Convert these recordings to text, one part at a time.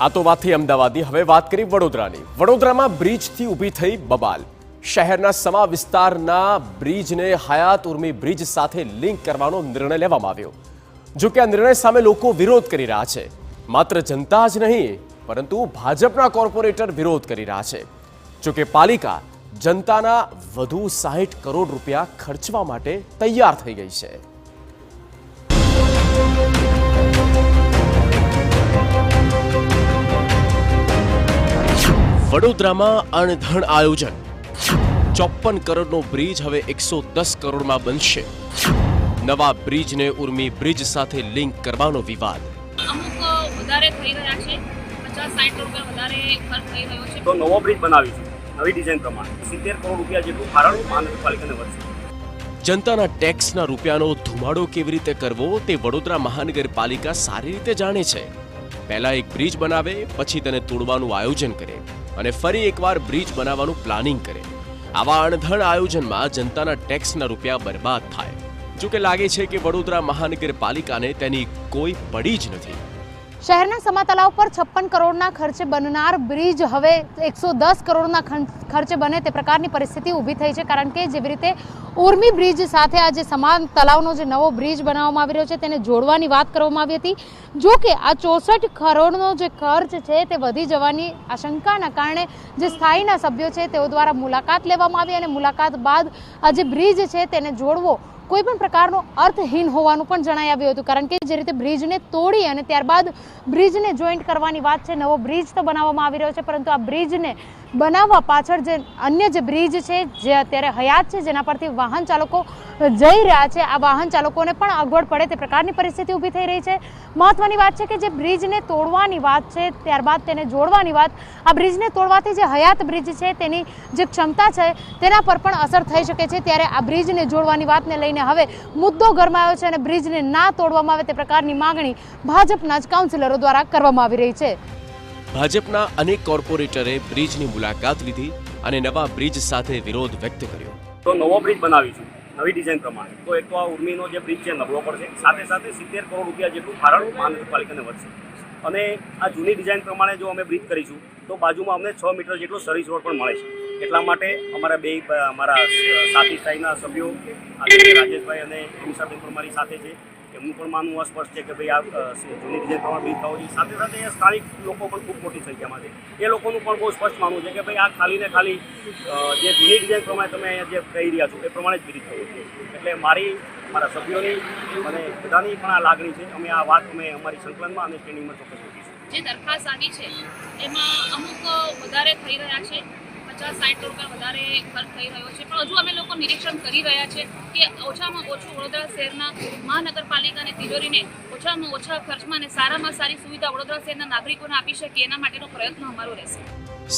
આ તો વાત થઈ અમદાવાદની. હવે વાત કરી વડોદરાની. વડોદરામાં બ્રિજથી ઊભી થઈ બબાલ. શહેરના સમા વિસ્તારના બ્રિજને હયાત ઉર્મી બ્રિજ સાથે લિંક કરવાનો નિર્ણય લેવામાં આવ્યો. જો કે આ નિર્ણય સામે લોકો વિરોધ કરી રહ્યા છે. માત્ર જનતા જ નહીં પરંતુ ભાજપના કોર્પોરેટર વિરોધ કરી રહ્યા છે. જો કે પાલિકા જનતાના વધુ 60 કરોડ રૂપિયા ખર્ચવા માટે તૈયાર થઈ ગઈ છે. વડોદરામાં અણધણ આયોજન. 54 કરોડનો બ્રિજ હવે 110 કરોડમાં બનશે. નવા બ્રિજને ઉર્મી બ્રિજ સાથે લિંક કરવાનો વિવાદ. અમુક વધારે થઈ રહ્યા છે, 50-60 કરોડ વધારે ખર્ચ થઈ રહ્યો છે. તો નવો બ્રિજ બનાવીશું નવી ડિઝાઇન પ્રમાણે 70 કરોડ રૂપિયા જેટલું ભારણ મહાનગરપાલિકાને વધશે. જનતાના ટેક્સના રૂપિયાનો ધુમાડો કેવી રીતે કરવો તે વડોદરા મહાનગરપાલિકા સારી રીતે જાણે છે. પહેલા એક બ્રિજ બનાવે, પછી તેને તોડવાનું આયોજન કરે અને ફરી એકવાર બ્રિજ બનાવવાનું પ્લાનિંગ કરે. આવા અણધણ આયોજનમાં જનતાના ટેક્સના રૂપિયા બરબાદ થાય. જો કે લાગે છે કે વડોદરા મહાનગરપાલિકાને તેની કોઈ પડી જ નથી. શહેરના સમા તળાવ પર 56 કરોડના ખર્ચે બનનાર બ્રિજ હવે 110 કરોડના ખર્ચે બને તે પ્રકારની પરિસ્થિતિ ઊભી થઈ છે. કારણ કે જેવી રીતે ઉર્મી બ્રિજ સાથે આ જે સમા તળાવનો જે નવો બ્રિજ બનાવવામાં આવી રહ્યો છે તેને જોડવાની વાત કરવામાં આવી હતી. જો કે આ 64 કરોડનો જે ખર્ચ છે તે વધી જવાની આશંકાના કારણે જે સ્થાયીના સભ્યો છે તેઓ દ્વારા મુલાકાત લેવામાં આવી અને મુલાકાત બાદ આ જે બ્રિજ છે તેને જોડવો કોઈ પણ પ્રકારનો અર્થહીન હોવાનું પણ જણાઈ આવ્યું હતું. કારણ કે જે રીતે બ્રિજને તોડી અને ત્યારબાદ બ્રિજને જોઈન્ટ કરવાની વાત છે, નવો બ્રિજ તો બનાવવામાં આવી રહ્યો છે પરંતુ આ બ્રિજને બનાવવા પાછળ જે અન્ય જે બ્રિજ છે જે અત્યારે હયાત છે જેના પરથી વાહન ચાલકો જઈ રહ્યા છે, આ વાહન ચાલકોને પણ અગવડ પડે તે પ્રકારની પરિસ્થિતિ ઊભી થઈ રહી છે. મહત્વની વાત છે કે જે બ્રિજને તોડવાની વાત છે ત્યારબાદ તેને જોડવાની વાત, આ બ્રિજને તોડવાથી જે હયાત બ્રિજ છે તેની જે ક્ષમતા છે તેના પર પણ અસર થઈ શકે છે. ત્યારે આ બ્રિજને જોડવાની વાતને લઈને હવે મુદ્દો ગરમાયો છે અને બ્રિજને ના તોડવામાં આવે તે પ્રકારની માંગણી ભાજપના જ કાઉન્સિલરો દ્વારા કરવામાં આવી રહી છે. ભાજપના અનેક કોર્પોરેટરે બ્રિજની મુલાકાત લીધી અને નવા બ્રિજ સાથે વિરોધ વ્યક્ત કર્યો. તો નવો બ્રિજ બનાવીશું નવી ડિઝાઇન પ્રમાણે. તો એક તો આ ઉર્મીનો જે બ્રિજ છે નબળો પડશે, સાથે સાથે 70 કરોડ રૂપિયા જેટલું ભારણ મહાનગરપાલિકાને વધશે. અને આ જૂની ડિઝાઇન પ્રમાણે જો અમે બ્રિજ કરીશું તો બાજુમાં અમને 6 મીટર જેટલો સર્વિસ રોડ પણ મળે છે. એટલા માટે અમારા સાથી સ્થાયીના સભ્યો રાજેશભાઈ અને એમની સાથે પણ મારી સાથે છે, એમનું પણ માનવું અસ્પષ્ટ છે કે ભાઈ આ જૂની ડિઝાઇન પ્રમાણે બ્રિજ થવો જોઈએ. સાથે સાથે સ્થાનિક લોકો પણ ખૂબ મોટી સંખ્યામાં છે, એ લોકોનું પણ બહુ સ્પષ્ટ માનવું છે કે ભાઈ આ ખાલી ને ખાલી જે જૂની ડિઝાઇન પ્રમાણે તમે અહીંયા જે કહી રહ્યા છો એ પ્રમાણે જ બ્રિજ થવું જોઈએ. એટલે મારા સભ્યોની અને બધાની પણ આ લાગણી છે. અમે આ વાત અમારી સંકલનમાં અને સ્ટેન્ડિંગમાં ચોક્કસ મૂકીશું. જે દરખાસ્ત આવી છે એમાં અમુક વધારે થઈ રહ્યા છે, 50-60 કરોડ વધારે ખર્ચ થઈ રહ્યો છે. પણ હજુ અમે લોકો નિરીક્ષણ કરી રહ્યા છે કે ઓછામાં ઓછું વડોદરા શહેરના મહાનગરપાલિકાની તિજોરીને ઓછામાં ઓછા ખર્ચમાં અને સારામાં સારી સુવિધા વડોદરા શહેરના નાગરિકોને આપી શકીએ એના માટેનો પ્રયત્ન અમારો રહેશે.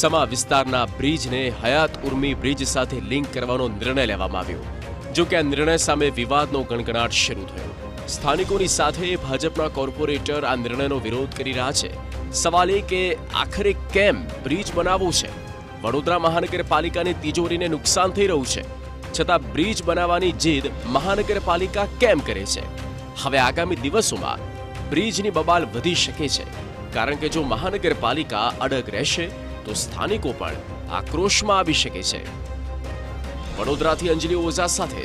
સમા વિસ્તારના બ્રિજને હયાત ઉર્મી બ્રિજ સાથે લિંક કરવાનો નિર્ણય લેવામાં આવ્યો. જો કે આ નિર્ણય સામે વિવાદનો ગણગણાટ શરૂ થયો. સ્થાનિકોની સાથે ભાજપના કોર્પોરેટર આ નિર્ણયનો વિરોધ કરી રહ્યા છે. સવાલ એ કે આખરે કેમ બ્રિજ બનાવવો છે? વડોદરા મહાનગરપાલિકાની તિજોરીને નુકસાન થઈ રહ્યું છે, છતાં બ્રિજ બનાવવાની જીદ મહાનગરપાલિકા કેમ કરે છે? હવે આગામી દિવસોમાં બ્રિજની બબાલ વધી શકે છે. કારણ કે જો મહાનગરપાલિકા અડગ રહેશે તો સ્થાનિકો પણ આક્રોશમાં આવી શકે છે. વડોદરાથી અંજલિ ઓઝા સાથે